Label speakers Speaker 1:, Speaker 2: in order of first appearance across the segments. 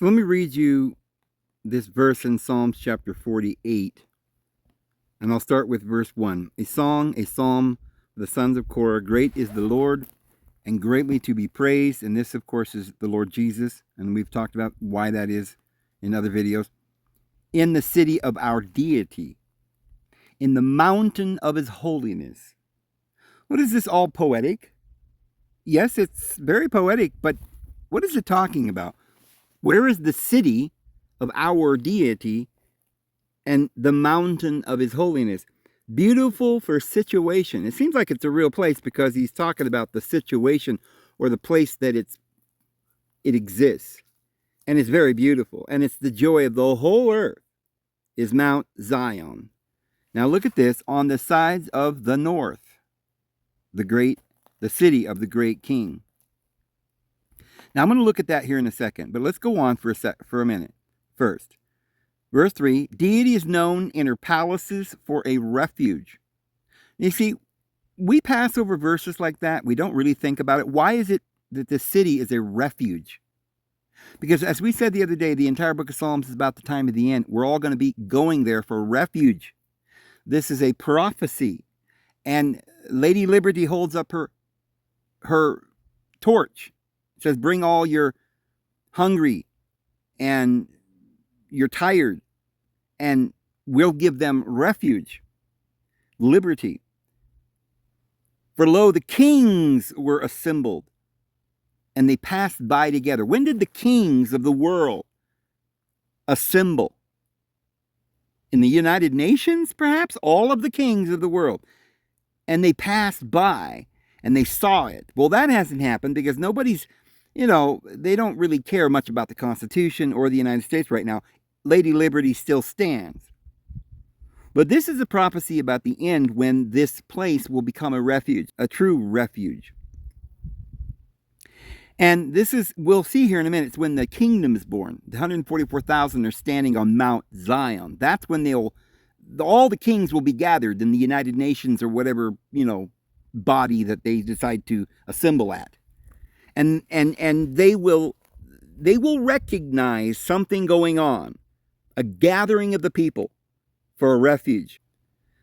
Speaker 1: So let me read you this verse in Psalms chapter 48. And I'll start with verse 1. A song, a psalm of the sons of Korah. Great is the Lord and greatly to be praised. And this, of course, is the Lord Jesus. And we've talked about why that is in other videos. In the city of our deity, in the mountain of his holiness. What is this, all poetic? Yes, it's very poetic, but what is it talking about? Where is the city of our deity and the mountain of his holiness? Beautiful for situation. It seems like it's a real place because he's talking about the situation or the place that it exists. And it's very beautiful. And it's the joy of the whole earth is Mount Zion. Now look at this. On the sides of the north, the city of the great king. Now I'm going to look at that here in a second, but let's go on for a minute. First, verse 3, deity is known in her palaces for a refuge. You see, we pass over verses like that. We don't really think about it. Why is it that the city is a refuge? Because as we said the other day, the entire book of Psalms is about the time of the end. We're all going to be going there for refuge. This is a prophecy. And Lady Liberty holds up her torch. It says, bring all your hungry and you're tired, and we'll give them refuge, liberty. For lo, the kings were assembled, and they passed by together. When did the kings of the world assemble? In the United Nations, perhaps? All of the kings of the world. And they passed by, and they saw it. Well, that hasn't happened because nobody's, they don't really care much about the Constitution or the United States right now. Lady Liberty still stands. But this is a prophecy about the end when this place will become a refuge, a true refuge. And this is, we'll see here in a minute, it's when the kingdom is born. The 144,000 are standing on Mount Zion. That's when all the kings will be gathered in the United Nations or whatever, body that they decide to assemble at. And they will recognize something going on, a gathering of the people for a refuge,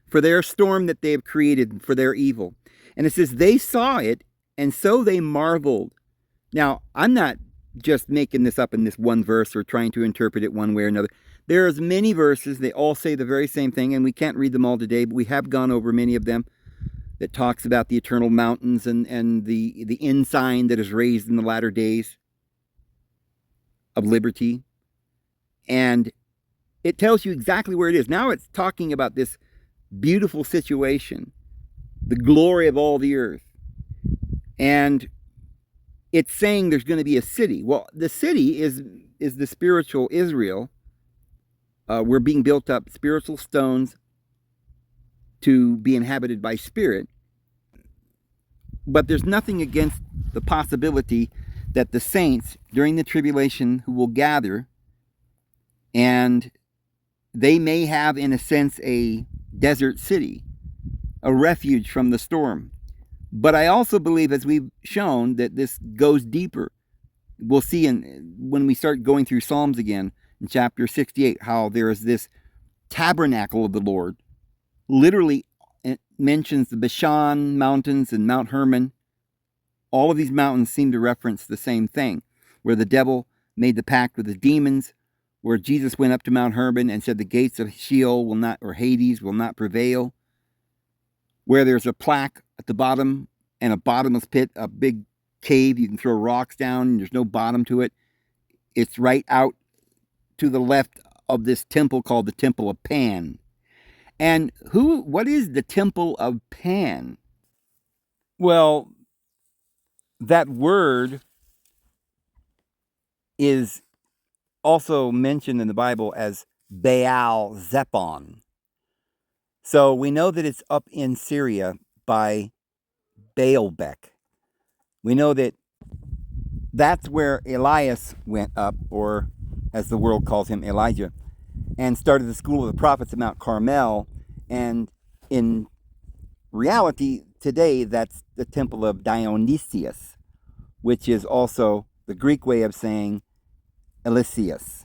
Speaker 1: for their storm that they have created, for their evil. And it says, they saw it, and so they marveled. Now, I'm not just making this up in this one verse or trying to interpret it one way or another. There's many verses, they all say the very same thing, and we can't read them all today, but we have gone over many of them that talks about the eternal mountains and the ensign that is raised in the latter days of liberty. And it tells you exactly where it is. Now it's talking about this beautiful situation, the glory of all the earth. And it's saying there's going to be a city. Well, the city is the spiritual Israel. We're being built up, spiritual stones to be inhabited by spirit. But there's nothing against the possibility that the saints during the tribulation who will gather, and they may have, in a sense, a desert city, a refuge from the storm. But I also believe, as we've shown, that this goes deeper. We'll see when we start going through Psalms again, in chapter 68, how there is this tabernacle of the Lord. Literally, it mentions the Bashan mountains and Mount Hermon. All of these mountains seem to reference the same thing, where the devil made the pact with the demons, where Jesus went up to Mount Hermon and said the gates of Sheol will not, or Hades will not prevail, where there's a plaque at the bottom and a bottomless pit, a big cave. You can throw rocks down and there's no bottom to it. It's right out to the left of this temple called the Temple of Pan. And what is the Temple of Pan? Well, that word is also mentioned in the Bible as Baal Zepon. So we know that it's up in Syria by Baalbek. We know that that's where Elias went up, or as the world calls him, Elijah, and started the school of the prophets at Mount Carmel. And in reality, today, that's the temple of Dionysius, which is also the Greek way of saying Eliseus,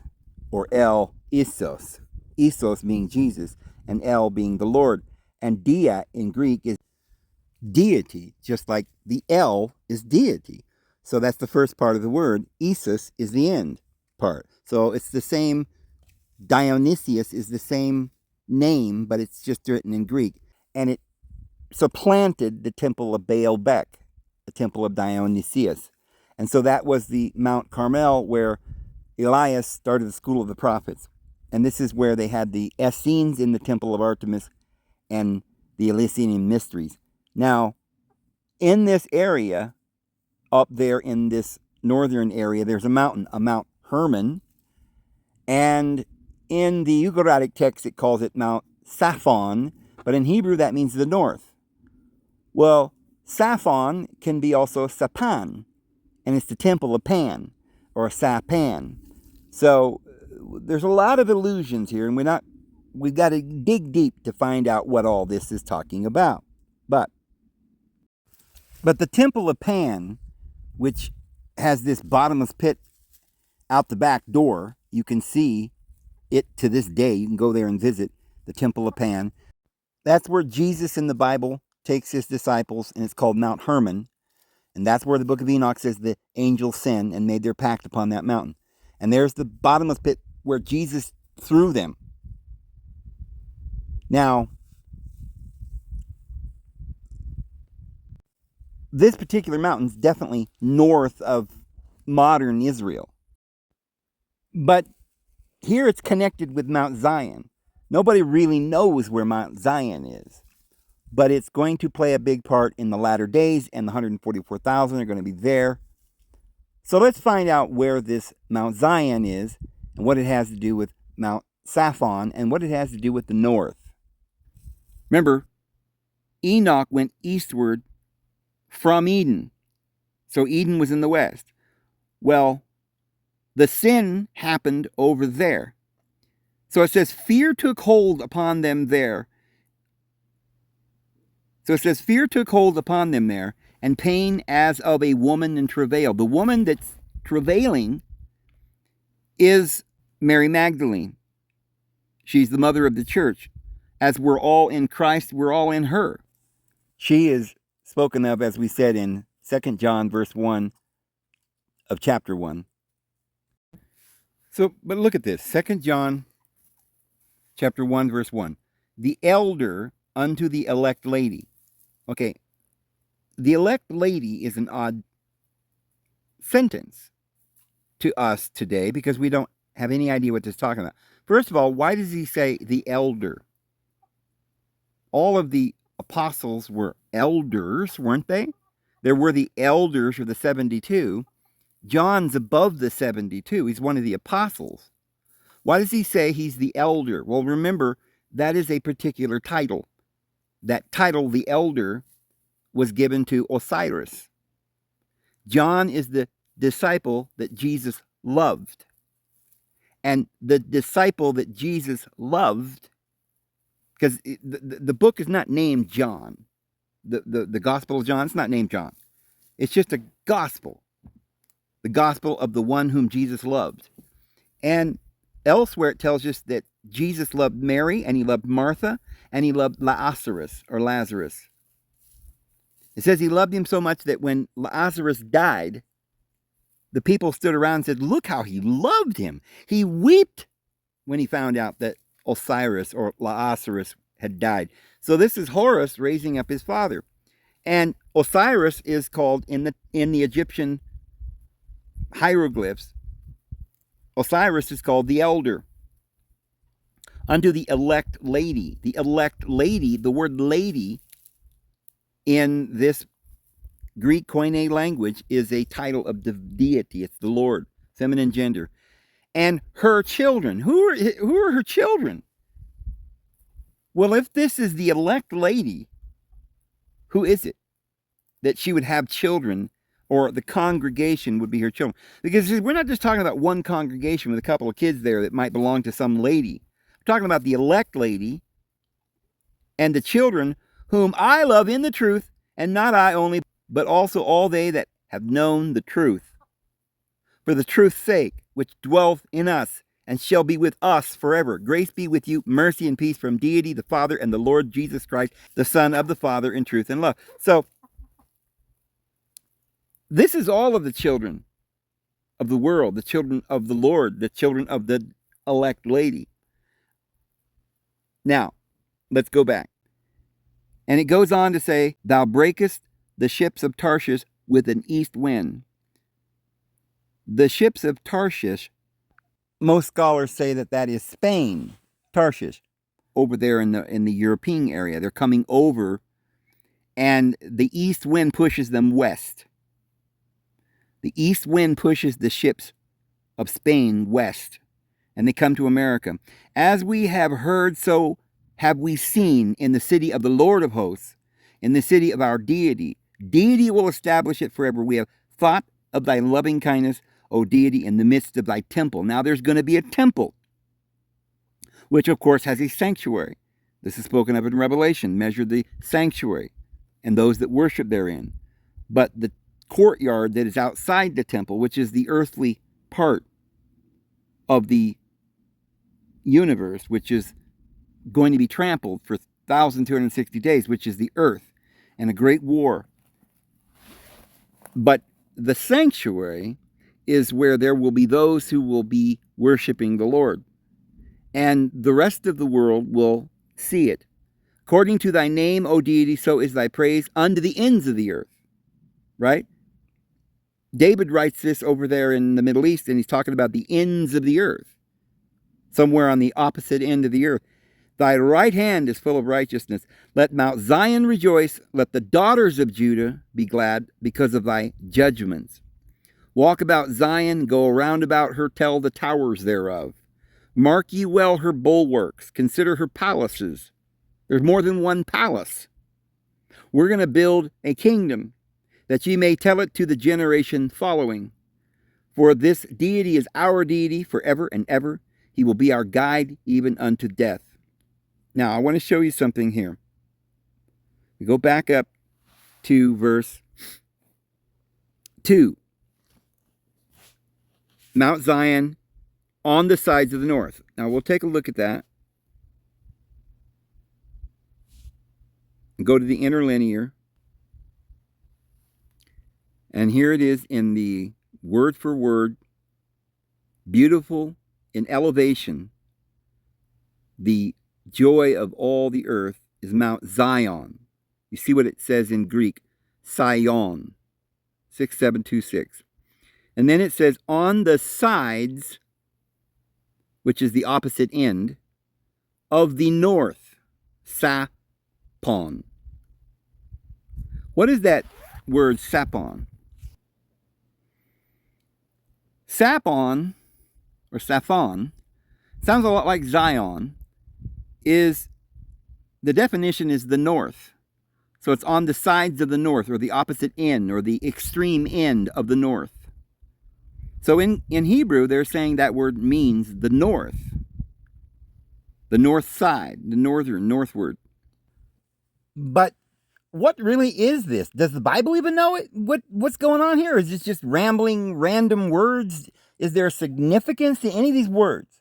Speaker 1: or El Isos. Isos being Jesus, and El being the Lord. And dia in Greek is deity, just like the El is deity. So that's the first part of the word. Isos is the end part. So it's the same. Dionysius is the same name, but it's just written in Greek. And it supplanted the temple of Baalbek, the temple of Dionysius. And so that was the Mount Carmel where Elias started the school of the prophets. And this is where they had the Essenes in the temple of Artemis and the Eleusinian mysteries. Now, in this area, up there in this northern area, there's a mountain, a Mount Hermon. And in the Ugaritic text, it calls it Mount Saphon, but in Hebrew, that means the north. Well, Saphon can be also Sapan, and it's the temple of Pan, or Sapan. So there's a lot of illusions here, and we've got to dig deep to find out what all this is talking about. But the temple of Pan, which has this bottomless pit out the back door, you can see it to this day. You can go there and visit the temple of Pan. That's where Jesus in the Bible takes his disciples, and it's called Mount Hermon. And that's where the book of Enoch says the angels sinned and made their pact upon that mountain. And there's the bottomless pit where Jesus threw them. Now, this particular mountain is definitely north of modern Israel. But here it's connected with Mount Zion. Nobody really knows where Mount Zion is. But it's going to play a big part in the latter days, and the 144,000 are going to be there. So let's find out where this Mount Zion is, and what it has to do with Mount Saphon, and what it has to do with the north. Remember, Enoch went eastward from Eden. So Eden was in the west. Well, the sin happened over there. So it says, fear took hold upon them there. So it says, fear took hold upon them there, and pain as of a woman in travail. The woman that's travailing is Mary Magdalene. She's the mother of the church. As we're all in Christ, we're all in her. She is spoken of, as we said, in 2 John verse 1 of chapter 1. So, but look at this. 2 John chapter 1 verse 1. The elder unto the elect lady. Okay, the elect lady is an odd sentence to us today because we don't have any idea what this is talking about. First of all, why does he say the elder? All of the apostles were elders, weren't they? There were the elders, or the 72. John's above the 72. He's one of the apostles. Why does he say he's the elder? Well, remember, that is a particular title. That title, the elder, was given to Osiris. John is the disciple that Jesus loved. And the disciple that Jesus loved, because the book is not named John. The Gospel of John, it's not named John. It's just a gospel. The gospel of the one whom Jesus loved. And elsewhere it tells us that Jesus loved Mary, and he loved Martha, and he loved Lazarus, or Lazarus. It says he loved him so much that when Lazarus died, the people stood around and said, look how he loved him. He wept when he found out that Osiris, or Lazarus, had died. So this is Horus raising up his father. And Osiris is called in the Egyptian hieroglyphs, Osiris is called the elder. Unto the elect lady. The elect lady, the word lady in this Greek Koine language is a title of the deity. It's the Lord, feminine gender. And her children. Who are her children? Well, if this is the elect lady, who is it that she would have children, or the congregation would be her children? Because we're not just talking about one congregation with a couple of kids there that might belong to some lady. We're talking about the elect lady and the children whom I love in the truth, and not I only, but also all they that have known the truth, for the truth's sake. which dwelleth in us, and shall be with us forever. Grace be with you, mercy and peace from deity the Father and the Lord Jesus Christ, the Son of the Father, in truth and love. So, this is all of the children of the world, the children of the Lord, the children of the elect lady. Now, let's go back. And it goes on to say, thou breakest the ships of Tarshish with an east wind. The ships of Tarshish, most scholars say that that is Spain, Tarshish, over there in the European area. They're coming over, and the east wind pushes them west. The east wind pushes the ships of Spain west, and they come to America. As we have heard, so have we seen in the city of the Lord of hosts, in the city of our deity. Deity will establish it forever. We have thought of thy loving kindness, O deity, in the midst of thy temple. Now there's going to be a temple, which of course has a sanctuary. This is spoken of in Revelation. Measure the sanctuary and those that worship therein. But the courtyard that is outside the temple, which is the earthly part of the universe, which is going to be trampled for 1,260 days, which is the earth, and a great war. But the sanctuary is where there will be those who will be worshiping the Lord, and the rest of the world will see it. According to thy name, O deity, so is thy praise unto the ends of the earth. Right? David writes this over there in the Middle East, and he's talking about the ends of the earth, somewhere on the opposite end of the earth. Thy right hand is full of righteousness. Let Mount Zion rejoice. Let the daughters of Judah be glad because of thy judgments. Walk about Zion, go around about her, tell the towers thereof. Mark ye well her bulwarks, consider her palaces. There's more than one palace. We're going to build a kingdom, that ye may tell it to the generation following. For this deity is our deity forever and ever. He will be our guide even unto death. Now, I want to show you something here. We go back up to verse 2. Mount Zion on the sides of the north. Now, we'll take a look at that. Go to the interlinear. And here it is in the word for word, beautiful in elevation. The joy of all the earth is Mount Zion. You see what it says in Greek, Sion, 6726. And then it says, on the sides, which is the opposite end, of the north, Sapon. What is that word, Sapon? Sapon, or Saphon, sounds a lot like Zion, is, the definition is the north. So it's on the sides of the north, or the opposite end, or the extreme end of the north. So in Hebrew, they're saying that word means the north side, the northward. But what really is this? Does the Bible even know it? What's going on here? Is this just rambling, random words? Is there significance to any of these words?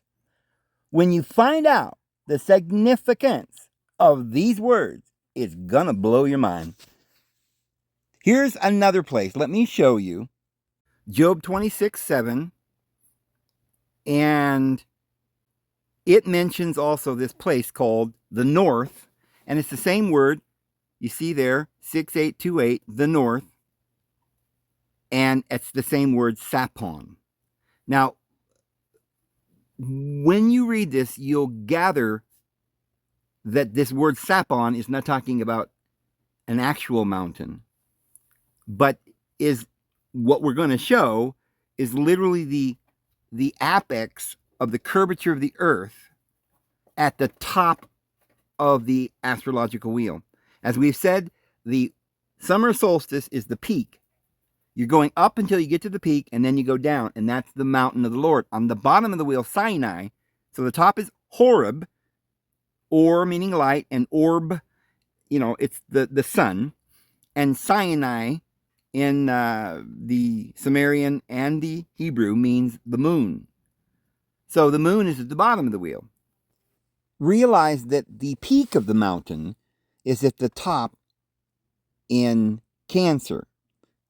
Speaker 1: When you find out the significance of these words, it's gonna blow your mind. Here's another place. Let me show you. Job 26:7, and it mentions also this place called the north, and it's the same word. You see there, 6828, the north, and it's the same word, Sapon. Now, when you read this, you'll gather that this word Sapon is not talking about an actual mountain, but is what we're going to show is literally the apex of the curvature of the earth at the top of the astrological wheel. As we've said, the summer solstice is the peak. You're going up until you get to the peak, and then you go down, and that's the mountain of the Lord. On the bottom of the wheel, Sinai. So the top is Horeb, or meaning light, and orb, it's the sun. And Sinai in the Sumerian and the Hebrew means the moon. So the moon is at the bottom of the wheel. Realize that the peak of the mountain is at the top in Cancer,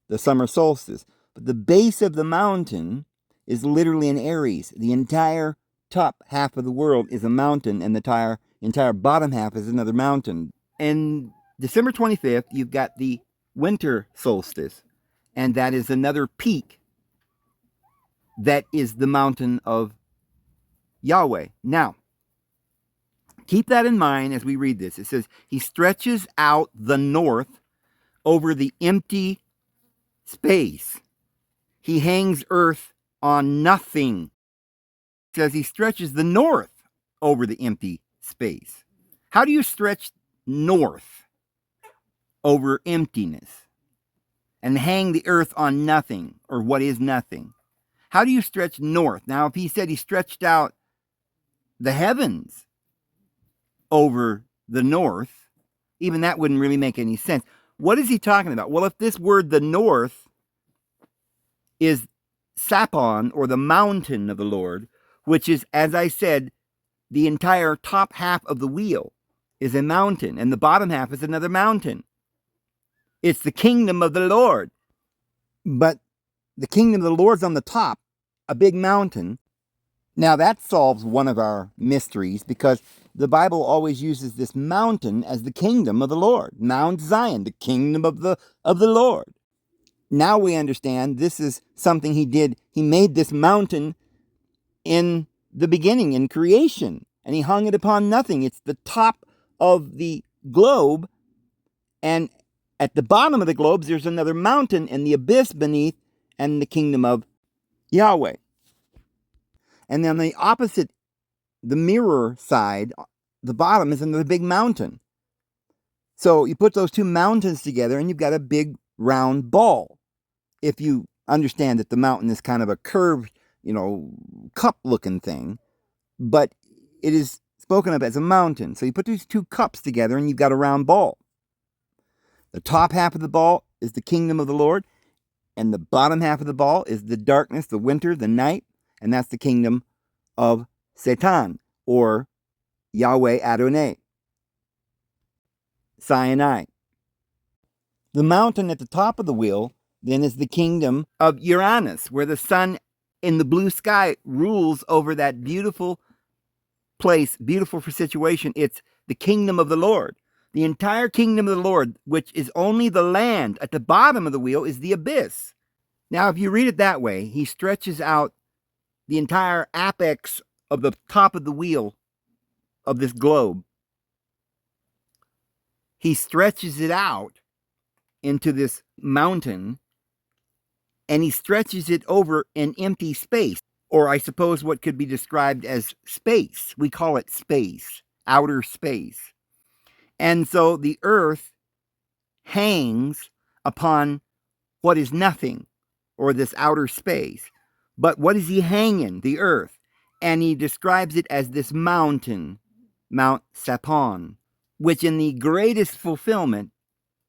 Speaker 1: the summer solstice. But the base of the mountain is literally in Aries. The entire top half of the world is a mountain, and the entire bottom half is another mountain. And December 25th, you've got the winter solstice, and that is another peak that is the mountain of Yahweh. Now, keep that in mind as we read this. It says, he stretches out the north over the empty space. He hangs earth on nothing. It says he stretches the north over the empty space. How do you stretch north over emptiness and hang the earth on nothing, or what is nothing? How do you stretch north? Now, if he said he stretched out the heavens over the north, even that wouldn't really make any sense. What is he talking about? Well, if this word, the north, is Sapon, or the mountain of the Lord, which is, as I said, the entire top half of the wheel is a mountain, and the bottom half is another mountain. It's the kingdom of the Lord. But the kingdom of the Lord's on the top, a big mountain. Now that solves one of our mysteries, because the Bible always uses this mountain as the kingdom of the Lord. Mount Zion, the kingdom of the Lord. Now we understand this is something he did. He made this mountain in the beginning, in creation, and he hung it upon nothing. It's the top of the globe, and at the bottom of the globe, there's another mountain and the abyss beneath, and the kingdom of Yahweh. And then the opposite, the mirror side, the bottom is another big mountain. So you put those two mountains together and you've got a big round ball. If you understand that the mountain is kind of a curved, cup-looking thing, but it is spoken of as a mountain. So you put these two cups together and you've got a round ball. The top half of the ball is the kingdom of the Lord, and the bottom half of the ball is the darkness, the winter, the night, and that's the kingdom of Satan, or Yahweh Adonai, Sinai. The mountain at the top of the wheel then is the kingdom of Uranus, where the sun in the blue sky rules over that beautiful place, beautiful for situation. It's the kingdom of the Lord. The entire kingdom of the Lord, which is only the land at the bottom of the wheel, is the abyss. Now, if you read it that way, he stretches out the entire apex of the top of the wheel of this globe. He stretches it out into this mountain, and he stretches it over an empty space, or I suppose what could be described as space. We call it space, outer space. And so the earth hangs upon what is nothing, or this outer space. But what is he hanging? The earth. And he describes it as this mountain, Mount Sapon, which in the greatest fulfillment,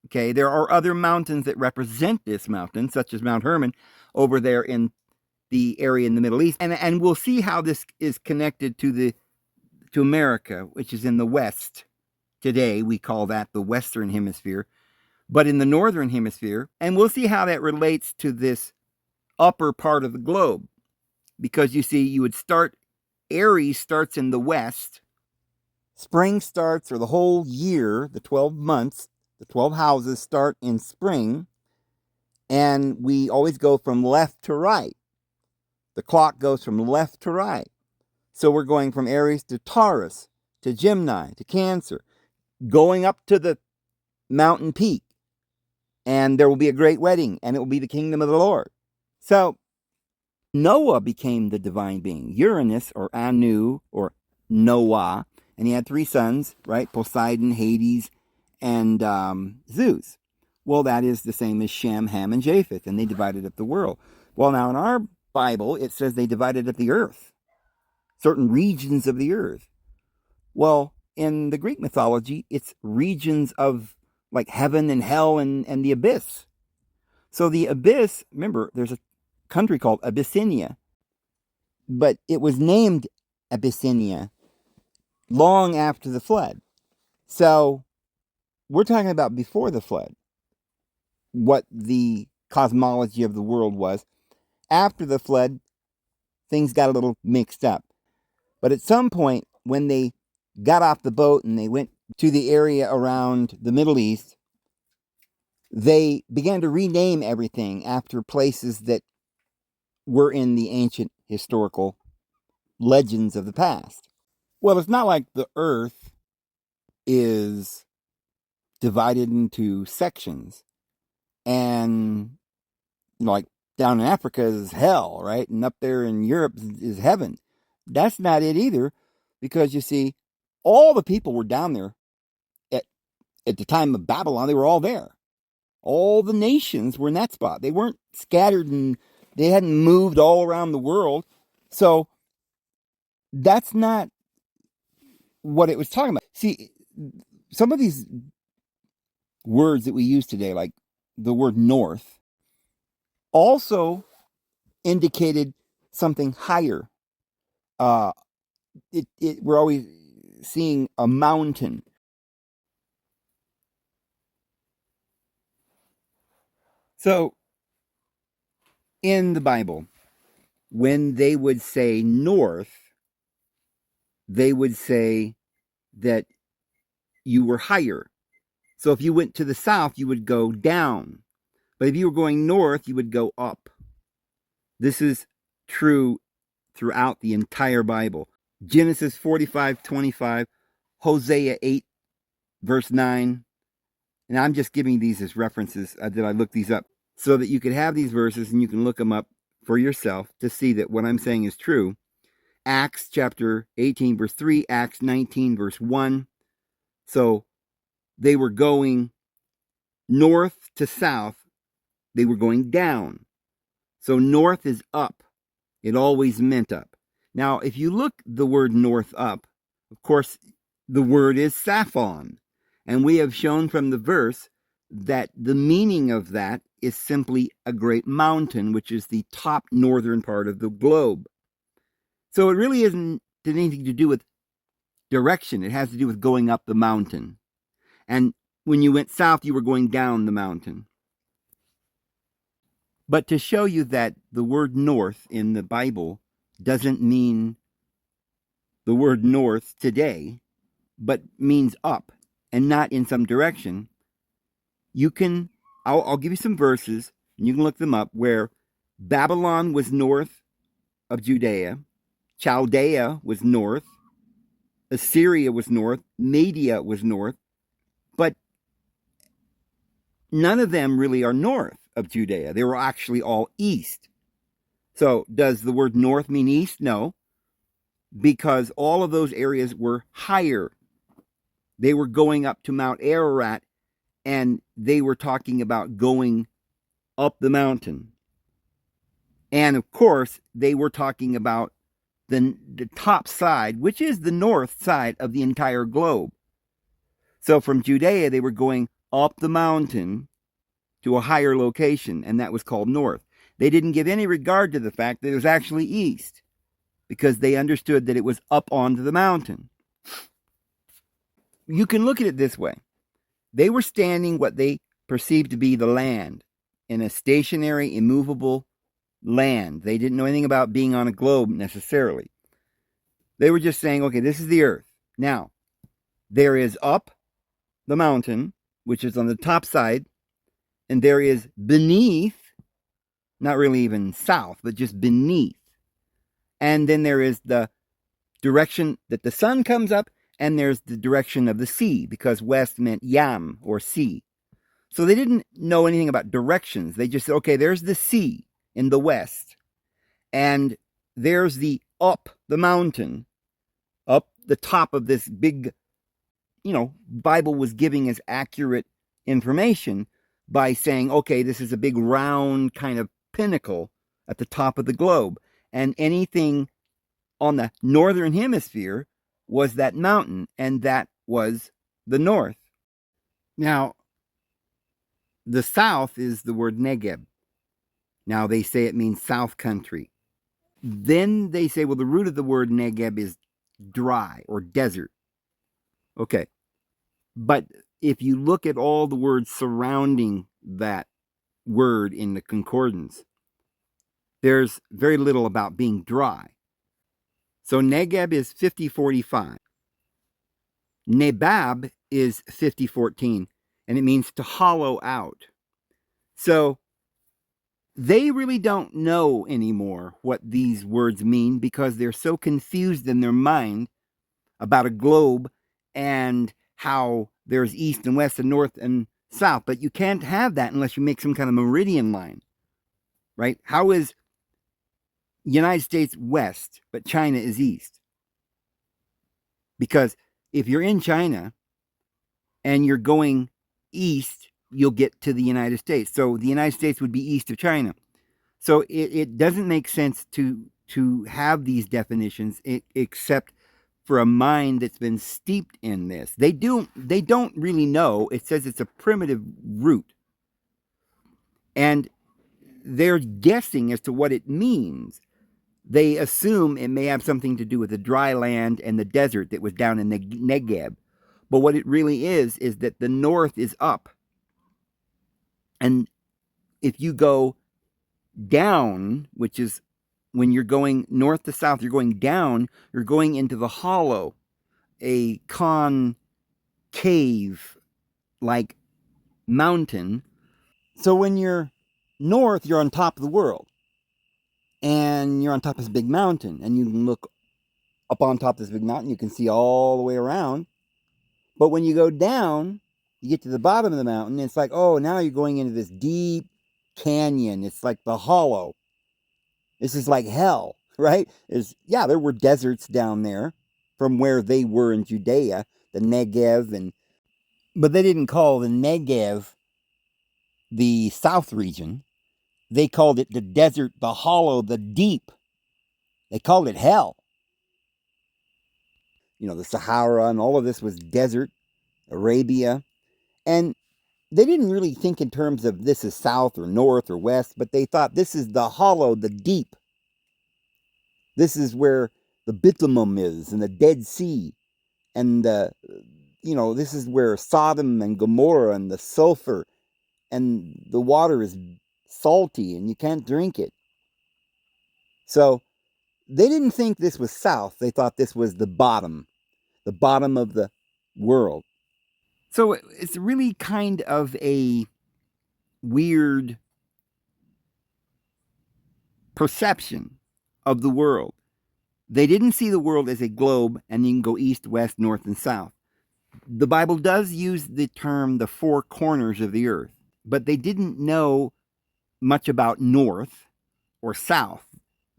Speaker 1: okay, there are other mountains that represent this mountain, such as Mount Hermon over there in the area in the Middle East. And we'll see how this is connected to America, which is in the West. Today, we call that the Western Hemisphere. But in the Northern Hemisphere, and we'll see how that relates to this upper part of the globe. Because you see, Aries starts in the West. Spring starts, or the whole year, the 12 months, the 12 houses start in spring. And we always go from left to right. The clock goes from left to right. So we're going from Aries to Taurus, to Gemini, to Cancer, going up to the mountain peak. And there will be a great wedding, and it will be the kingdom of the Lord. So Noah became the divine being, Uranus, or Anu, or Noah, and he had 3 sons, right? Poseidon, Hades, and Zeus. Well, that is the same as Shem, Ham, and Japheth, and they divided up the world. Well, now in our Bible, it says they divided up the earth, certain regions of the earth. Well, in the Greek mythology, it's regions of like heaven and hell and the abyss. So the abyss, remember, there's a country called Abyssinia, but it was named Abyssinia long after the flood. So we're talking about before the flood, what the cosmology of the world was. After the flood, things got a little mixed up. But at some point, when they got off the boat and they went to the area around the Middle East, they began to rename everything after places that were in the ancient historical legends of the past. Well, it's not like the earth is divided into sections and like down in Africa is hell, right? And up there in Europe is heaven. That's not it either, because you see, all the people were down there at the time of Babylon. They were all there. All the nations were in that spot. They weren't scattered and they hadn't moved all around the world. So that's not what it was talking about. See, some of these words that we use today, like the word north, also indicated something higher. We're always seeing a mountain. So in the Bible, when they would say north, they would say that you were higher. So if you went to the south, you would go down. But if you were going north, you would go up. This is true throughout the entire Bible. Genesis 45:25, Hosea 8, verse 9. And I'm just giving these as references that I looked these up so that you could have these verses and you can look them up for yourself to see that what I'm saying is true. Acts chapter 18, verse 3, Acts 19, verse 1. So they were going north to south. They were going down. So north is up. It always meant up. Now, if you look the word north up, of course, the word is Saphon. And we have shown from the verse that the meaning of that is simply a great mountain, which is the top northern part of the globe. So it really isn't anything to do with direction. It has to do with going up the mountain. And when you went south, you were going down the mountain. But to show you that the word north in the Bible doesn't mean the word north today, but means up and not in some direction, I'll give you some verses, and you can look them up, where Babylon was north of Judea, Chaldea was north, Assyria was north, Media was north, but none of them really are north of Judea. They were actually all east. So does the word north mean east? No, because all of those areas were higher. They were going up to Mount Ararat, and they were talking about going up the mountain. And of course, they were talking about the top side, which is the north side of the entire globe. So from Judea, they were going up the mountain to a higher location, and that was called north. They didn't give any regard to the fact that it was actually east, because they understood that it was up onto the mountain. You can look at it this way. They were standing what they perceived to be the land, in a stationary, immovable land. They didn't know anything about being on a globe necessarily. They were just saying, okay, this is the earth. Now, there is up the mountain, which is on the top side, and there is beneath, not really even south, but just beneath. And then there is the direction that the sun comes up, and there's the direction of the sea, because west meant yam, or sea. So they didn't know anything about directions. They just said, okay, there's the sea in the west, and there's the up the mountain, up the top of this big, Bible was giving us accurate information by saying, okay, this is a big round kind of pinnacle at the top of the globe. And anything on the northern hemisphere was that mountain, and that was the north. Now, The south is the word Negeb. Now they say it means south country. Then they say, well, the root of the word Negeb is dry or desert. Okay. But if you look at all the words surrounding that word in the concordance, there's very little about being dry. So Negeb is 5045. Nebab is 5014, and it means to hollow out. So they really don't know anymore what these words mean because they're so confused in their mind about a globe and how there's east and west and north and south. But you can't have that unless you make some kind of meridian line, right? How is United States west, but China is east? Because if you're in China and you're going east, you'll get to the United States. So the United States would be east of China. So it doesn't make sense to have these definitions except for a mind that's been steeped in this. They don't really know. It says it's a primitive root. And they're guessing as to what it means. They assume it may have something to do with the dry land and the desert that was down in the Negeb. But what it really is that the north is up. And if you go down, which is when you're going north to south, you're going down, you're going into the hollow, a concave like mountain. So when you're north, you're on top of the world. And you're on top of this big mountain. And you can look up on top of this big mountain, you can see all the way around. But when you go down, you get to the bottom of the mountain, it's like, oh, now you're going into this deep canyon. It's like the hollow. This is like hell, right? There were deserts down there from where they were in Judea, the Negev, but they didn't call the Negev the south region. They called it the desert, the hollow, the deep. They called it hell. The Sahara and all of this was desert, Arabia. And they didn't really think in terms of this is south or north or west, but they thought this is the hollow, the deep. This is where the Bitumen is and the Dead Sea. And, this is where Sodom and Gomorrah and the sulfur and the water is salty and you can't drink it. So they didn't think this was south. They thought this was the bottom of the world. So it's really kind of a weird perception of the world. They didn't see the world as a globe and you can go east, west, north, and south. The Bible does use the term the four corners of the earth, but they didn't know much about north or south.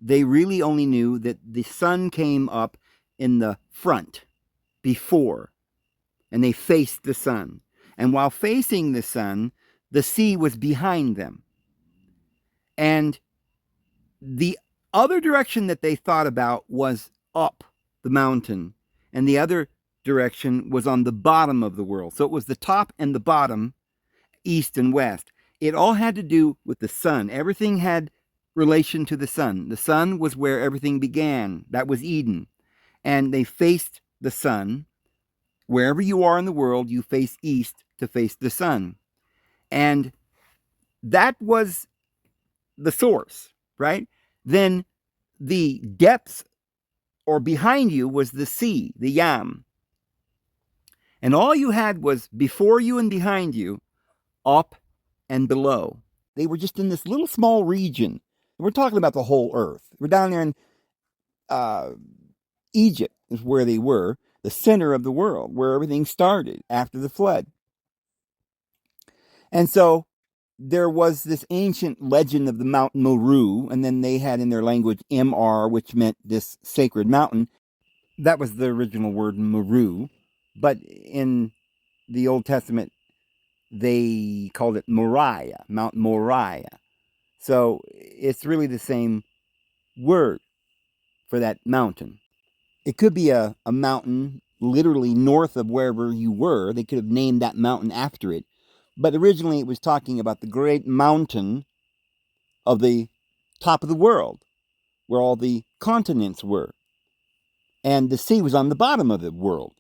Speaker 1: They really only knew that the sun came up in the front before, and they faced the sun. And while facing the sun, the sea was behind them. And the other direction that they thought about was up the mountain, and the other direction was on the bottom of the world. So it was the top and the bottom, east and west. It all had to do with the sun. Everything had relation to the sun. The sun was where everything began. That was Eden. And they faced the sun. Wherever you are in the world, you face east to face the sun. And that was the source, right? Then the depths or behind you was the sea, the Yam. And all you had was before you and behind you, up and below. They were just in this little small region. We're talking about the whole earth. We're down there in Egypt is where they were, the center of the world, where everything started after the flood. And so there was this ancient legend of the Mount Meru, and then they had in their language Mr, which meant this sacred mountain. That was the original word Meru. But in the Old Testament, they called it Moriah, Mount Moriah. So it's really the same word for that mountain. It could be a mountain literally north of wherever you were. They could have named that mountain after it. But originally it was talking about the great mountain of the top of the world, where all the continents were. And the sea was on the bottom of the world.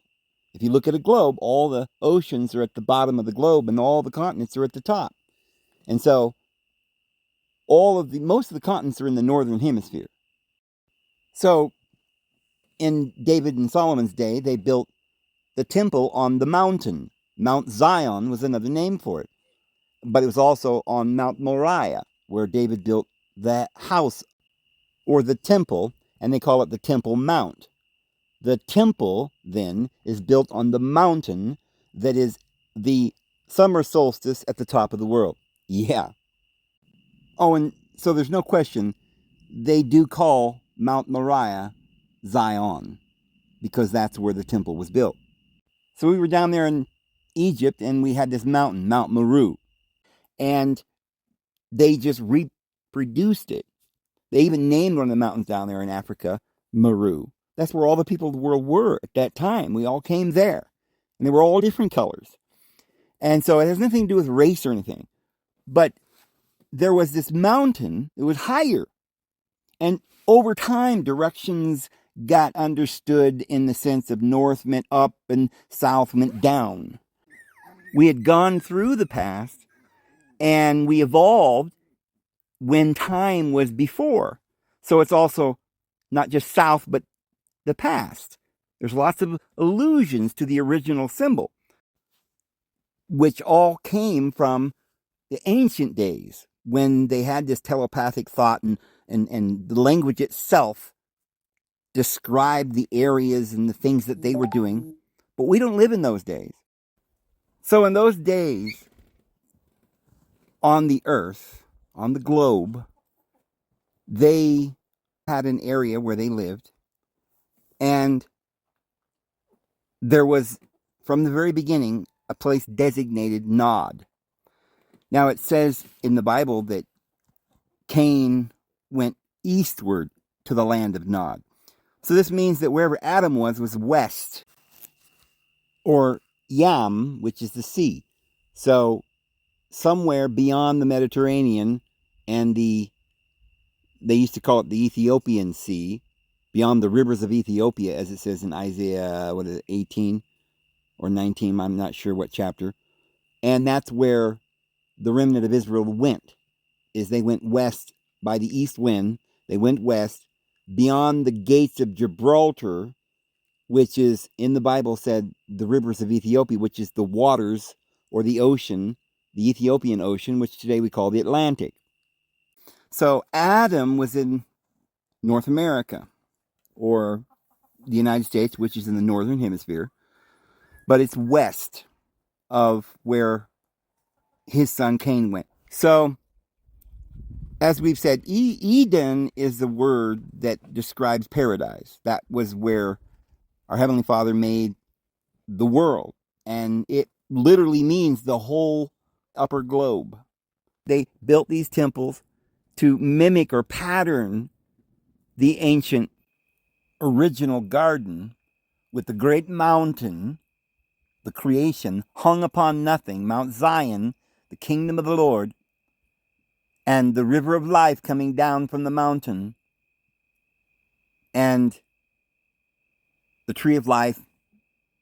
Speaker 1: If you look at a globe, all the oceans are at the bottom of the globe and all the continents are at the top. And so most of the continents are in the northern hemisphere. So in David and Solomon's day, they built the temple on the mountain. Mount Zion was another name for it. But it was also on Mount Moriah, where David built the house or the temple, and they call it the Temple Mount. The temple, then, is built on the mountain that is the summer solstice at the top of the world. Yeah. Oh, and so there's no question, they do call Mount Moriah Zion, because that's where the temple was built. So we were down there in Egypt, and we had this mountain, Mount Meru, and they just reproduced it. They even named one of the mountains down there in Africa Meru. That's where all the people of the world were at that time. We all came there. And they were all different colors. And so it has nothing to do with race or anything. But there was this mountain that was higher. And over time, directions got understood in the sense of north meant up and south meant down. We had gone through the past and we evolved when time was before. So it's also not just south, but the past. There's lots of allusions to the original symbol, which all came from the ancient days when they had this telepathic thought and the language itself described the areas and the things that they were doing. But we don't live in those days. So in those days, on the earth, on the globe, they had an area where they lived. And there was, from the very beginning, a place designated Nod. Now it says in the Bible that Cain went eastward to the land of Nod. So this means that wherever Adam was west, or Yam, which is the sea. So somewhere beyond the Mediterranean and they used to call it the Ethiopian Sea, beyond the rivers of Ethiopia, as it says in Isaiah, 18 or 19, I'm not sure what chapter. And that's where the remnant of Israel went, is they went west by the east wind. They went west beyond the gates of Gibraltar, which is in the Bible said the rivers of Ethiopia, which is the waters or the ocean, the Ethiopian Ocean, which today we call the Atlantic. So Adam was in North America, or the United States, which is in the northern hemisphere, but it's west of where his son Cain went. So, as we've said, Eden is the word that describes paradise. That was where our Heavenly Father made the world, and it literally means the whole upper globe. They built these temples to mimic or pattern the ancient original garden with the great mountain, the creation, hung upon nothing, Mount Zion, the kingdom of the Lord, and the river of life coming down from the mountain, and the tree of life,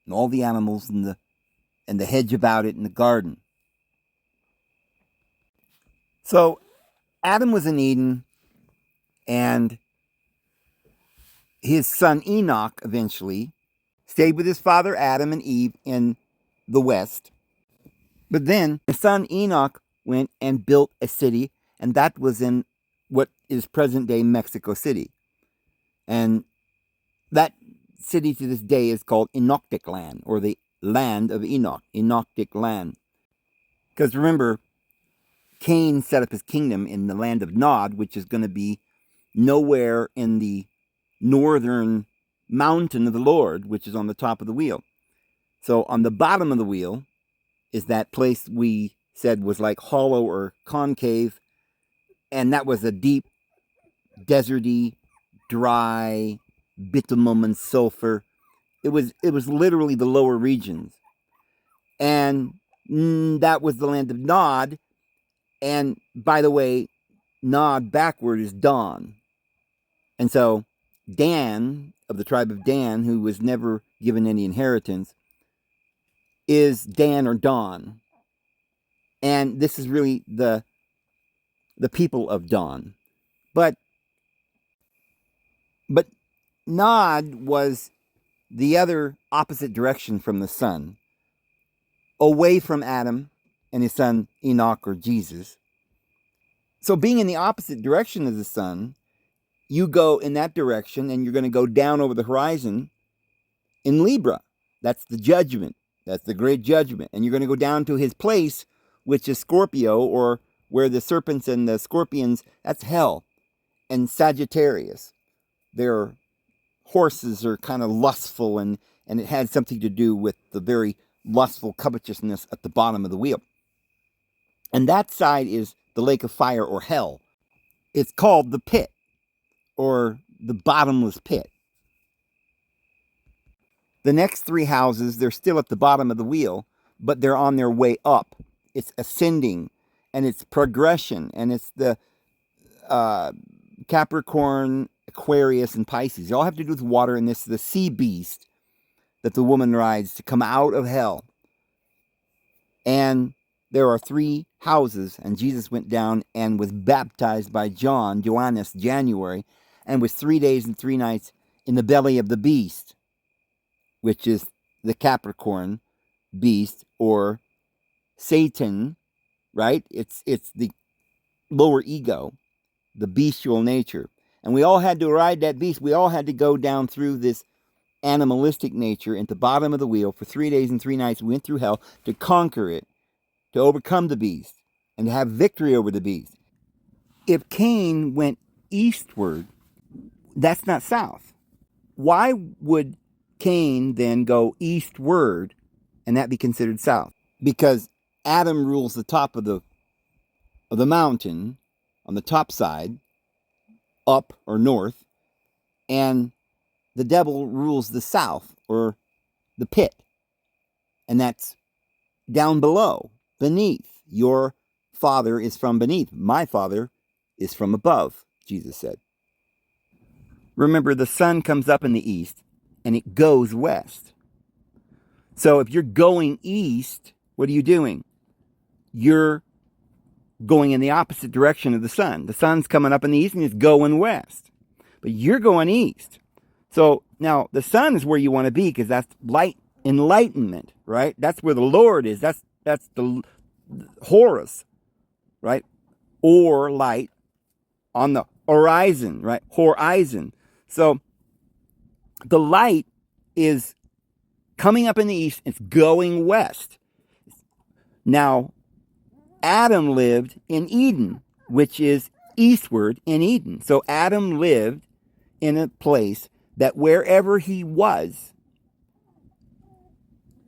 Speaker 1: and all the animals, and the hedge about it, and the garden. So Adam was in Eden, and his son Enoch eventually stayed with his father Adam and Eve in the west. But then his son Enoch went and built a city, and that was in what is present-day Mexico City. And that city to this day is called Enochic land, or the land of Enoch, Enochic land. Because remember, Cain set up his kingdom in the land of Nod, which is going to be nowhere in the northern mountain of the Lord, which is on the top of the wheel. So on the bottom of the wheel is that place we said was like hollow or concave, and that was a deep, deserty, dry, bitumen and sulfur. It was literally the lower regions. And That was the land of Nod. And by the way, Nod backward is dawn. And so Dan, of the tribe of Dan, who was never given any inheritance, is Dan or Dawn. And this is really the people of Dawn. But Nod was the other opposite direction from the sun, away from Adam and his son Enoch or Jesus. So being in the opposite direction of the sun, you go in that direction and you're going to go down over the horizon in Libra. That's the judgment. That's the great judgment. And you're going to go down to his place, which is Scorpio, or where the serpents and the scorpions, that's hell. And Sagittarius, their horses are kind of lustful, and it had something to do with the very lustful covetousness at the bottom of the wheel. And that side is the lake of fire or hell. It's called the pit, or the bottomless pit. The next three houses, they're still at the bottom of the wheel, but they're on their way up. It's ascending, and it's progression, and it's the Capricorn, Aquarius, and Pisces. They all have to do with water, and this is the sea beast that the woman rides to come out of hell. And there are three houses, and Jesus went down and was baptized by Johannes, January, and was 3 days and 3 nights in the belly of the beast, which is the Capricorn beast, or Satan, right? It's the lower ego, the bestial nature. And we all had to ride that beast. We all had to go down through this animalistic nature at the bottom of the wheel for 3 days and 3 nights. We went through hell to conquer it, to overcome the beast, and to have victory over the beast. If Cain went eastward, that's not south. Why would Cain then go eastward and that be considered south? Because Adam rules the top of the mountain on the top side, up or north, and the devil rules the south, or the pit, and that's down below, beneath. Your father is from beneath. My father is from above, Jesus said. Remember, the sun comes up in the east and it goes west. So if you're going east, what are you doing? You're going in the opposite direction of the sun. The sun's coming up in the east and it's going west. But you're going east. So now the sun is where you want to be, because that's light, enlightenment, right? That's where the Lord is. That's the Horus, right? Or light on the horizon, right? Horizon. So the light is coming up in the east. It's going west. Now, Adam lived in Eden, which is eastward in Eden. So Adam lived in a place that wherever he was,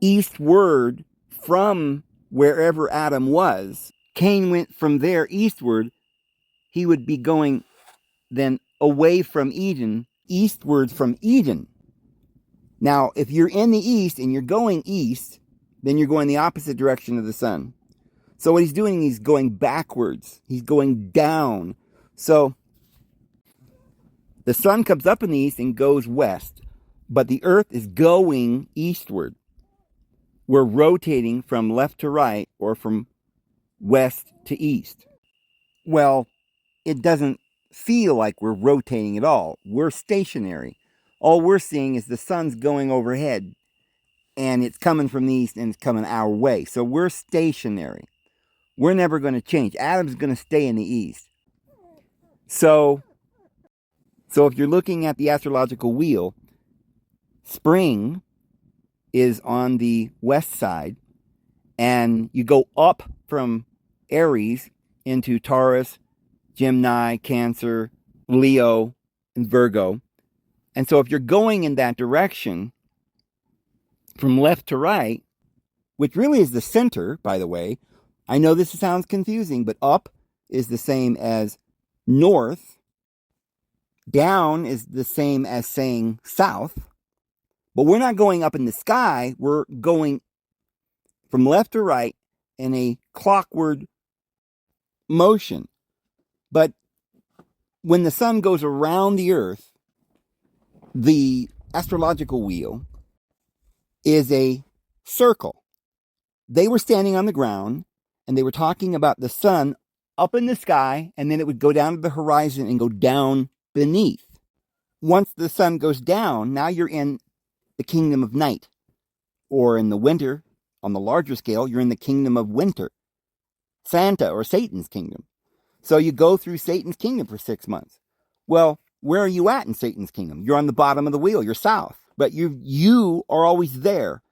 Speaker 1: eastward from wherever Adam was, Cain went from there eastward. He would be going then away from Eden, eastward from Eden. Now, if you're in the east and you're going east, then you're going the opposite direction of the sun. So what he's doing, he's going backwards. He's going down. So the sun comes up in the east and goes west, but the earth is going eastward. We're rotating from left to right, or from west to east. Well, it doesn't feel like we're rotating at all. We're stationary. All we're seeing is the sun's going overhead, and it's coming from the east and it's coming our way. So we're stationary. We're never going to change. Adam's going to stay in the east. So if you're looking at the astrological wheel, spring is on the west side, and you go up from Aries into Taurus, Gemini, Cancer, Leo, and Virgo. And so if you're going in that direction, from left to right, which really is the center, by the way, I know this sounds confusing, but up is the same as north. Down is the same as saying south. But we're not going up in the sky. We're going from left to right, in a clockwork motion. But when the sun goes around the earth, the astrological wheel is a circle. They were standing on the ground and they were talking about the sun up in the sky, and then it would go down to the horizon and go down beneath. Once the sun goes down, now you're in the kingdom of night. Or in the winter, on the larger scale, you're in the kingdom of winter. Santa or Satan's kingdom. So you go through Satan's kingdom for 6 months. Well, where are you at in Satan's kingdom? You're on the bottom of the wheel. You're south. But you are always there.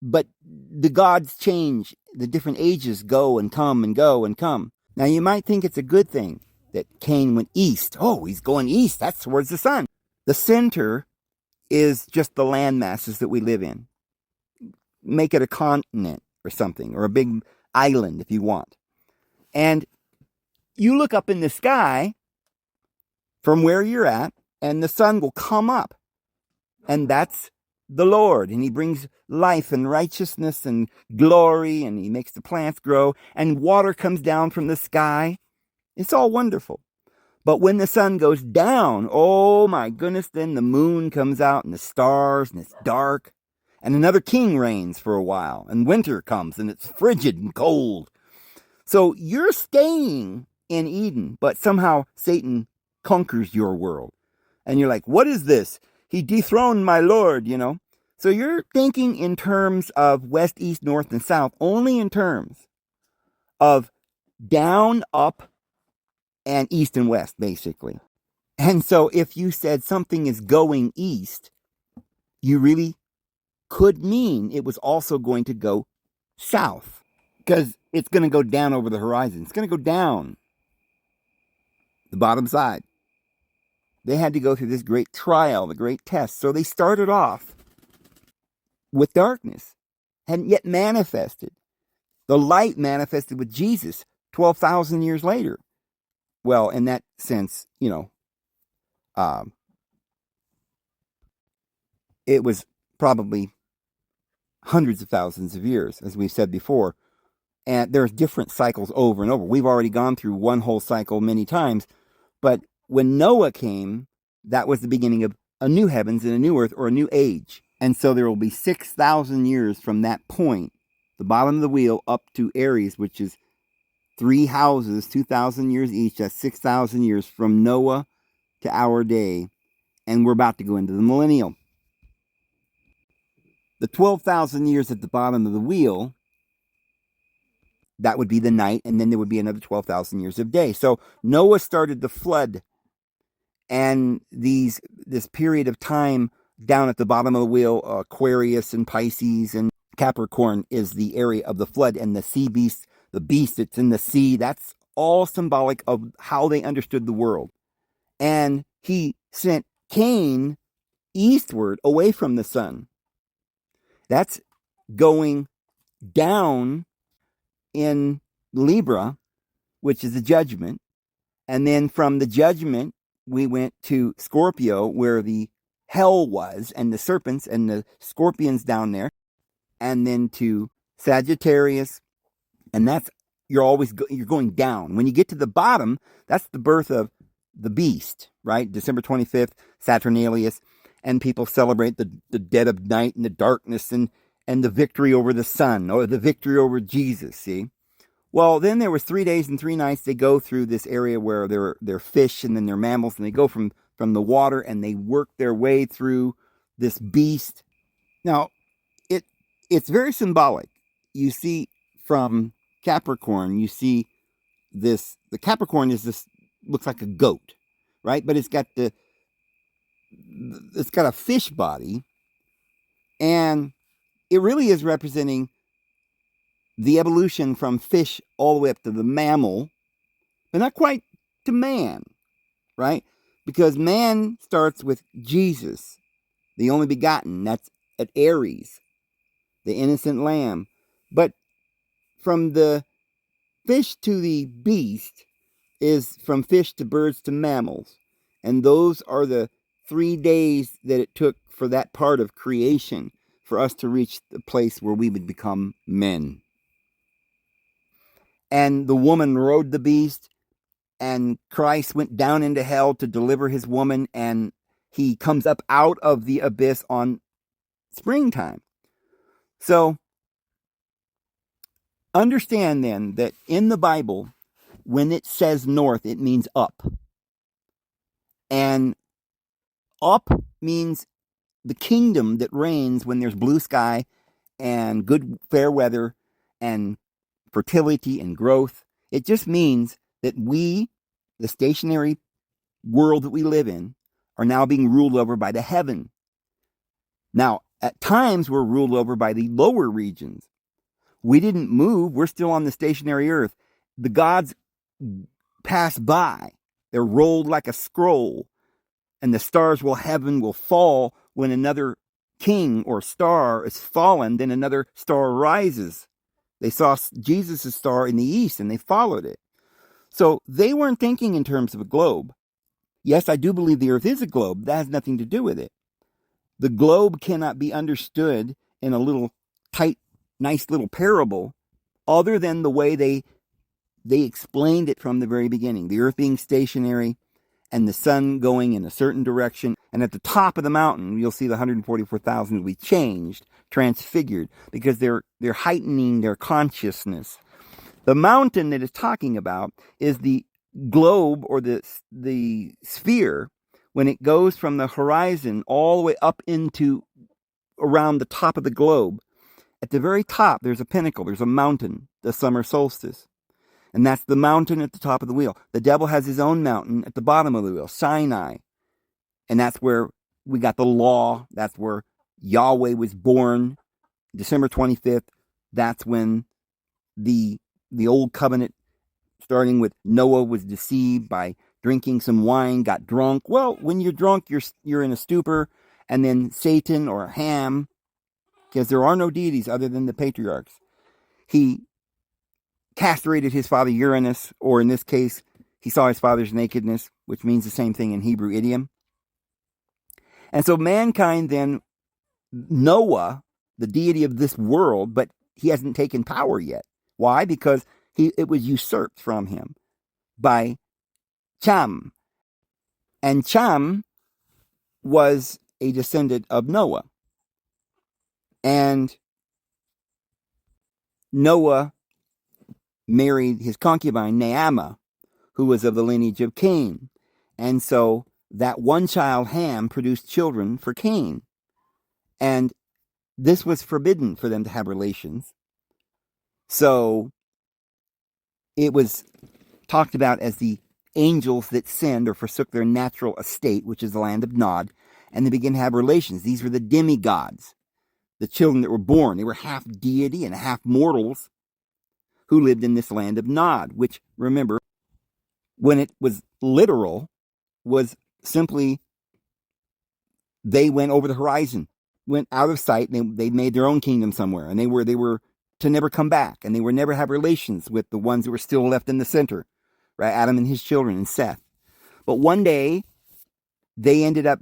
Speaker 1: But the gods change. The different ages go and come and go and come. Now you might think it's a good thing that Cain went east. Oh, he's going east. That's towards the sun. The center is just the land masses that we live in. Make it a continent or something, or a big island if you want. And you look up in the sky from where you're at, and the sun will come up. And that's the Lord. And he brings life and righteousness and glory, and he makes the plants grow, and water comes down from the sky. It's all wonderful. But when the sun goes down, oh my goodness, then the moon comes out and the stars, and it's dark. And another king reigns for a while, and winter comes, and it's frigid and cold. So you're staying in Eden, but somehow Satan conquers your world. And you're like, what is this? He dethroned my Lord, you know. So you're thinking in terms of west, east, north, and south, only in terms of down, up, and east and west, basically. And so if you said something is going east, you really could mean it was also going to go south, because it's going to go down over the horizon. It's going to go down the bottom side. They had to go through this great trial, the great test. So they started off with darkness, hadn't yet manifested. The light manifested with Jesus 12,000 years later. Well, in that sense, you know, it was probably hundreds of thousands of years, as we've said before. And there's different cycles over and over. We've already gone through one whole cycle many times. But when Noah came, that was the beginning of a new heavens and a new earth, or a new age. And so there will be 6,000 years from that point, the bottom of the wheel, up to Aries, which is 3 houses, 2,000 years each. That's 6,000 years from Noah to our day. And we're about to go into the millennial. The 12,000 years at the bottom of the wheel, that would be the night, and then there would be another 12,000 years of day. So Noah started the flood, and this period of time down at the bottom of the wheel, Aquarius and Pisces and Capricorn, is the area of the flood, and the sea beast, the beast that's in the sea, that's all symbolic of how they understood the world. And he sent Cain eastward, away from the sun. That's going down in Libra, which is the judgment. And then from the judgment, we went to Scorpio, where the hell was, and the serpents and the scorpions down there. And then to Sagittarius. And that's, you're going down. When you get to the bottom, that's the birth of the beast, right? December 25th, Saturnalius. And people celebrate the dead of night and the darkness and the victory over the sun, or the victory over Jesus, see? Well, then there was 3 days and 3 nights. They go through this area where they're fish, and then they're mammals, and they go from the water, and they work their way through this beast. Now, it's very symbolic. You see from Capricorn, you see this, the Capricorn is this, looks like a goat, right? But it's got a fish body, and it really is representing the evolution from fish all the way up to the mammal, but not quite to man, right? Because man starts with Jesus, the only begotten. That's at Aries, the innocent lamb. But from the fish to the beast is from fish to birds to mammals. And those are the 3 days that it took for that part of creation for us to reach the place where we would become men. and the woman rode the beast, and Christ went down into hell to deliver his woman, and he comes up out of the abyss on springtime. So understand then that in the Bible, when it says north, it means up. And up means the kingdom that reigns when there's blue sky and good fair weather and fertility and growth. It just means that we, the stationary world that we live in, are now being ruled over by the heaven. Now, at times we're ruled over by the lower regions. We didn't move. We're still on the stationary earth. The gods pass by. They're rolled like a scroll, and the stars will heaven will fall when another king or star is fallen, then another star rises. They saw Jesus' star in the east and they followed it. So they weren't thinking in terms of a globe. Yes, I do believe the earth is a globe. That has nothing to do with it. The globe cannot be understood in a little tight, nice little parable other than the way they explained it from the very beginning. The earth being stationary and the sun going in a certain direction. And at the top of the mountain, you'll see the 144,000 will be changed, transfigured, because they're heightening their consciousness. The mountain that it's talking about is the globe or the sphere when it goes from the horizon all the way up into around the top of the globe. At the very top, there's a pinnacle, there's a mountain, the summer solstice. And that's the mountain at the top of the wheel. The devil has his own mountain at the bottom of the wheel, Sinai. And that's where we got the law. That's where Yahweh was born, December 25th. That's when the old covenant, starting with Noah, was deceived by drinking some wine, got drunk. Well, when you're drunk, you're in a stupor. And then Satan or Ham, because there are no deities other than the patriarchs, he castrated his father Uranus, or in this case, he saw his father's nakedness, which means the same thing in Hebrew idiom. And so mankind then, Noah, the deity of this world, but he hasn't taken power yet. Why? Because it was usurped from him by Cham. And Cham was a descendant of Noah. And Noah married his concubine, Naamah, who was of the lineage of Cain. And so that one child, Ham, produced children for Cain. And this was forbidden for them to have relations. So it was talked about as the angels that sinned or forsook their natural estate, which is the land of Nod, and they began to have relations. These were the demigods, the children that were born. They were half deity and half mortals who lived in this land of Nod, which, remember, when it was literal, was simply they went over the horizon, went out of sight, and they made their own kingdom somewhere, and they were to never come back, and they were never have relations with the ones that were still left in the center, right? Adam and his children and Seth. But one day, they ended up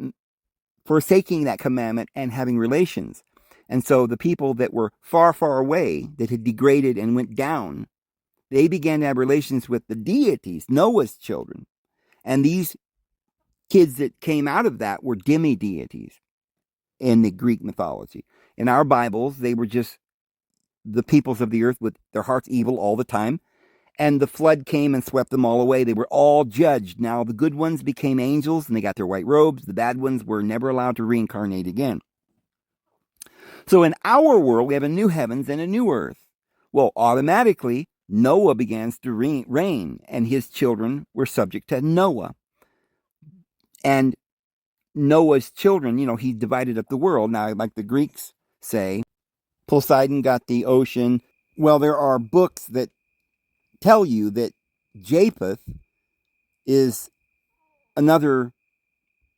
Speaker 1: forsaking that commandment and having relations. And so the people that were far, far away, that had degraded and went down, they began to have relations with the deities, Noah's children. And these kids that came out of that were demi-deities in the Greek mythology. In our Bibles, they were just the peoples of the earth with their hearts evil all the time. And the flood came and swept them all away. They were all judged. Now the good ones became angels and they got their white robes. The bad ones were never allowed to reincarnate again. So in our world, we have a new heavens and a new earth. Well, automatically, Noah begins to reign, and his children were subject to Noah. And Noah's children, he divided up the world. Now, like the Greeks say, Poseidon got the ocean. Well, there are books that tell you that Japheth is another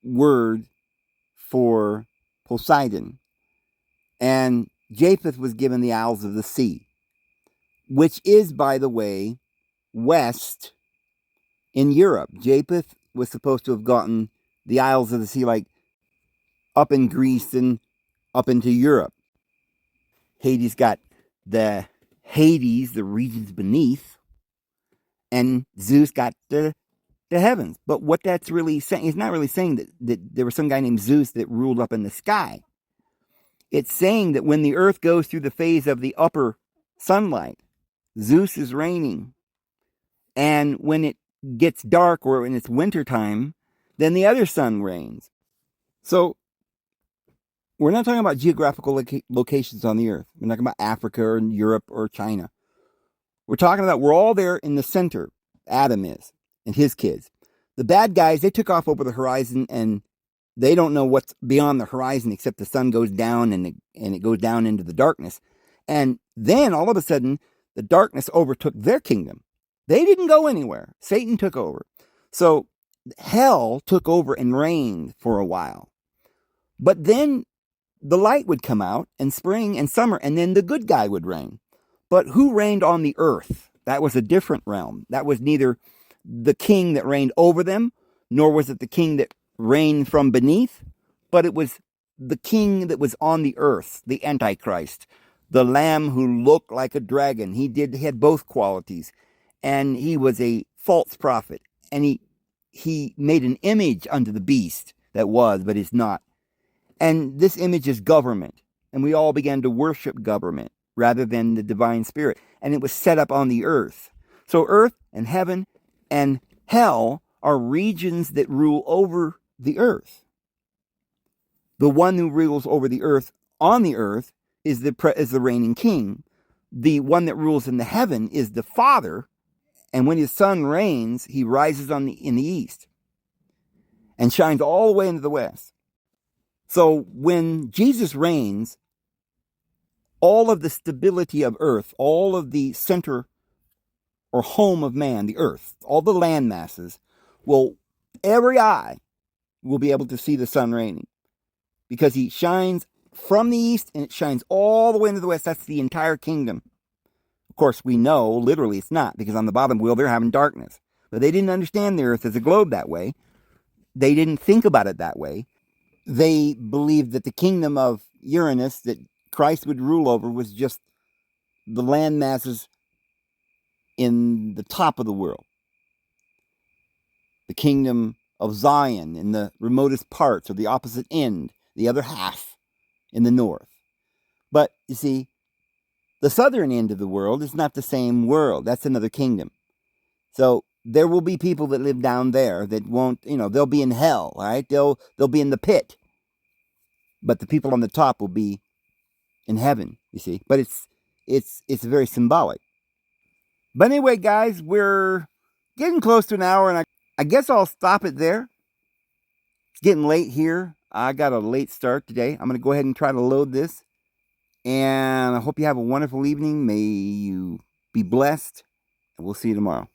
Speaker 1: word for Poseidon. And Japheth was given the Isles of the Sea, which is, by the way, west in Europe. Japheth was supposed to have gotten the Isles of the Sea, like up in Greece and up into Europe. Hades got the Hades, the regions beneath, and Zeus got the heavens. But what that's really saying, it's not really saying that there was some guy named Zeus that ruled up in the sky. It's saying that when the earth goes through the phase of the upper sunlight, Zeus is reigning. And when it gets dark or when it's wintertime, then the other sun reigns. So we're not talking about geographical locations on the earth. We're not talking about Africa or Europe or China. We're talking about we're all there in the center. Adam is and his kids. The bad guys, they took off over the horizon and they don't know what's beyond the horizon except the sun goes down and it goes down into the darkness. And then all of a sudden, the darkness overtook their kingdom. They didn't go anywhere. Satan took over. So hell took over and reigned for a while. But then the light would come out in spring and summer, and then the good guy would reign. But who reigned on the earth? That was a different realm. That was neither the king that reigned over them, nor was it the king that reigned from beneath, but it was the king that was on the earth, the Antichrist, the lamb who looked like a dragon. He had both qualities, and he was a false prophet, and he made an image unto the beast that was, but is not. And this image is government, and we all began to worship government rather than the divine spirit, and it was set up on the earth. So earth and heaven and hell are regions that rule over the earth. The one who rules over the earth on the earth is the reigning king. The one that rules in the heaven is the Father, and when his Son reigns, he rises in the east and shines all the way into the west. So when Jesus reigns, all of the stability of earth, all of the center or home of man, the earth, all the land masses, every eye will be able to see the sun reigning, because he shines from the east and it shines all the way into the west. That's the entire kingdom. Of course, we know literally it's not, because on the bottom wheel they're having darkness. But they didn't understand the earth as a globe that way. They didn't think about it that way. They believed that the kingdom of Uranus that Christ would rule over was just the land masses in the top of the world. The kingdom of Zion in the remotest parts, or the opposite end, the other half in the north. But you see, the southern end of the world is not the same world. That's another kingdom. So there will be people that live down there that won't, they'll be in hell, right? They'll be in the pit. But the people on the top will be in heaven, you see. But it's very symbolic. But anyway, guys, we're getting close to an hour, and I guess I'll stop it there. It's getting late here. I got a late start today. I'm going to go ahead and try to load this. And I hope you have a wonderful evening. May you be blessed. And we'll see you tomorrow.